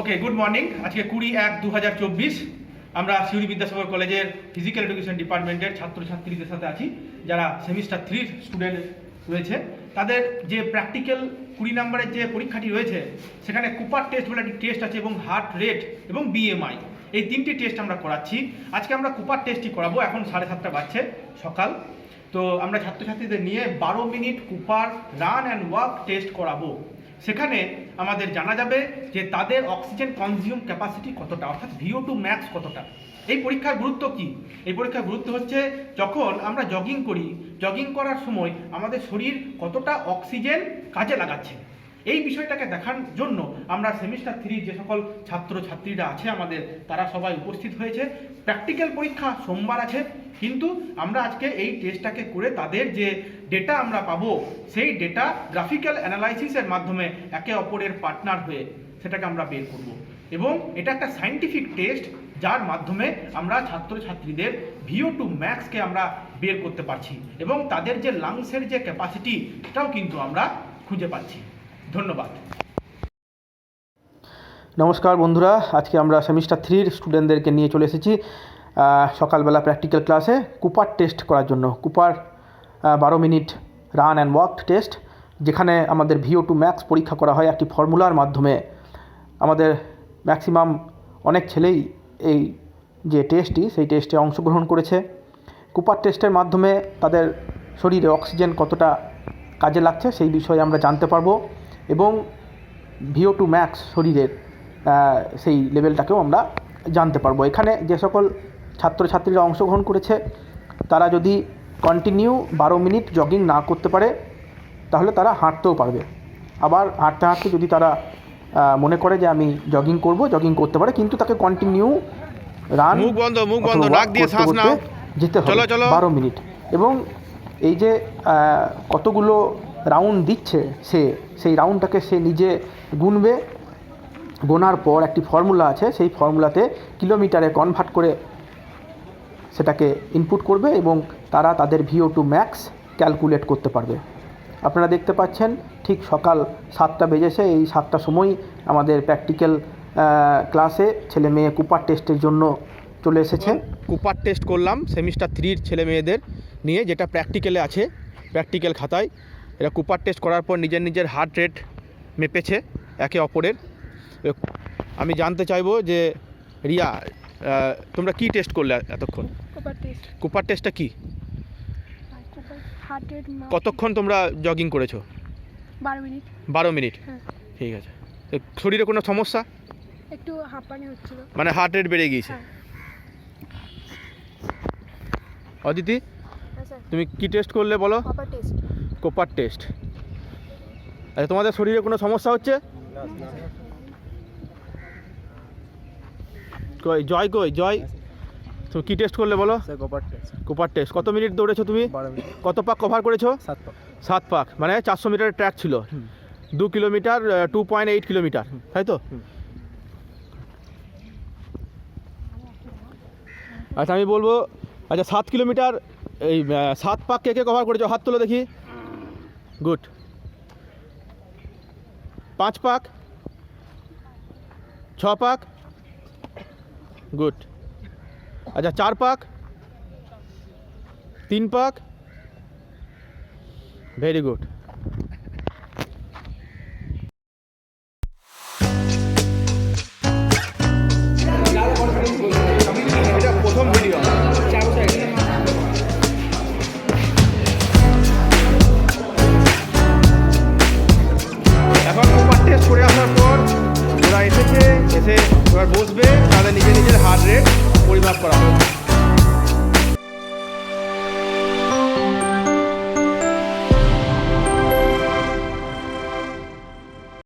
ওকে, good morning. আজকে 20/1/2024 আমরা সিউড়ি বিদ্যাসাগর কলেজের ফিজিক্যাল এডুকেশন ডিপার্টমেন্টের ছাত্রছাত্রীদের সাথে আছি যারা সেমিস্টার 3 স্টুডেন্ট রয়েছে। তাদের যে প্র্যাকটিক্যাল 20 নম্বরের যে পরীক্ষাটি রয়েছে সেখানে কুপার টেস্ট বলে একটি টেস্ট আছে এবং হার্ট রেট এবং বিএমআই, এই তিনটি টেস্ট আমরা করাচ্ছি। আজকে আমরা কুপার টেস্টই করাবো। এখন 7:30 বাজছে সকাল। তো আমরা ছাত্রছাত্রীদের নিয়ে 12 minute Cooper run and walk test করাবো। সেখানে আমাদের জানা যাবে যে তাদের অক্সিজেন কনজিউম ক্যাপাসিটি কতটা, অর্থাৎ VO2 ম্যাক্স কতটা। এই পরীক্ষার গুরুত্ব কি? এই পরীক্ষার গুরুত্ব হচ্ছে যখন আমরা জগিং করি, জগিং করার সময় আমাদের শরীর কতটা অক্সিজেন কাজে লাগাচ্ছে, এই বিষয়টাকে দেখার জন্য আমরা সেমিস্টার 3 যে সকল ছাত্রছাত্রীরা আছে আমাদের, তারা সবাই উপস্থিত হয়েছে। প্র্যাকটিক্যাল পরীক্ষা সোমবার আছে, কিন্তু আমরা আজকে এই টেস্টটাকে করে তাদের যে ডেটা আমরা পাবো সেই ডেটা গ্রাফিক্যাল অ্যানালাইসিসের মাধ্যমে একে অপরের পার্টনার হয়ে সেটাকে আমরা বের করব। এবং এটা একটা সায়েন্টিফিক টেস্ট যার মাধ্যমে আমরা ছাত্রছাত্রীদের VO2 ম্যাক্সকে আমরা বের করতে পারছি এবং তাদের যে লাংসের যে ক্যাপাসিটি সেটাও কিন্তু আমরা খুঁজে পাচ্ছি। ধন্যবাদ। নমস্কার বন্ধুরা, আজকে আমরা সেমিস্টার 3 স্টুডেন্টদেরকে নিয়ে চলে এসেছি সকালবেলা প্র্যাকটিক্যাল ক্লাসে কুপার টেস্ট করার জন্য। Cooper 12 minute run and walk test, যেখানে আমাদের VO2 ম্যাক্স পরীক্ষা করা হয় একটি ফর্মুলার মাধ্যমে। আমাদের ম্যাক্সিমাম অনেক ছেলেই এই যে টেস্টটি সেই টেস্টে অংশগ্রহণ করেছে। কুপার টেস্টের মাধ্যমে তাদের শরীরে অক্সিজেন কতটা কাজে লাগছে সেই বিষয়ে আমরা জানতে পারবো এবং VO2 ম্যাক্স শরীরের সেই লেভেলটাকেও আমরা জানতে পারবো। এখানে যে সকল ছাত্রছাত্রীরা অংশগ্রহণ করেছে তারা যদি কন্টিনিউ 12 মিনিট জগিং না করতে পারে তাহলে তারা হাঁটতেও পারবে। আবার হাঁটতে হাঁটতে যদি তারা মনে করে যে আমি জগিং করব, জগিং করতে পারে, কিন্তু তাকে কন্টিনিউ রান যেতে হবে 12 মিনিট। এবং এই যে কতগুলো রাউন্ড দিচ্ছে সেই রাউন্ডটাকে সে নিজে গুনবে। গোনার পর একটি ফর্মুলা আছে, সেই ফর্মুলাতে কিলোমিটারে কনভার্ট করে সেটাকে ইনপুট করবে এবং তারা তাদের VO2 ম্যাক্স ক্যালকুলেট করতে পারবে। আপনারা দেখতে পাচ্ছেন ঠিক সকাল 7টা বেজেছে। এই 7টার সময় আমাদের প্র্যাকটিক্যাল ক্লাসে ছেলে মেয়ে কুপার টেস্টের জন্য চলে এসেছে। কুপার টেস্ট করলাম সেমিস্টার 3 ছেলে মেয়েদের নিয়ে, যেটা প্র্যাকটিক্যালে আছে, প্র্যাকটিক্যাল খাতায়। এরা কুপার টেস্ট করার পর নিজের নিজের হার্ট রেট মেপেছে একে অপরের। আমি জানতে চাইবো যে রিয়া, তোমরা কি টেস্ট করলে এতক্ষণ? কুপার টেস্টটা কি? কতক্ষণ তোমরা জগিং করেছো? 12 মিনিট। 12 মিনিট, ঠিক আছে। শরীরে কোনো সমস্যা? একটু হাঁপানি হচ্ছিল, মানে হার্ট রেট বেড়ে গিয়েছে। অদিতি, তুমি কি টেস্ট করলে বলো? Cooper test. আচ্ছা, তোমাদের শরীরে কোনো সমস্যা হচ্ছে? কই জয়, কই জয়, তুমি কি টেস্ট করলে বলো? Cooper test. কত মিনিট দৌড়েছো তুমি? 12 মিনিট। কত পাক কভার করেছো? 7 পাক, মানে 400 মিটারের ট্র্যাক ছিল। 2 কিলোমিটার 2.8 কিলোমিটার, তাই তো? আচ্ছা, আমি বলবো, আচ্ছা 7 কিলোমিটার এই 7 পাক কে কে কভার করেছো? হাত তুলো দেখি। গুড। 5 পাক, 6 পাক, গুড। আচ্ছা 4 পাক, 3 পাক, ভেরি গুড। এটা প্রথম ভিডিও। এখন কুপার টেস্ট করে আসার পর ওরা এসে এবার বসবে, তাদের নিজের হার্ট রেট পরিমাপ করা হবে।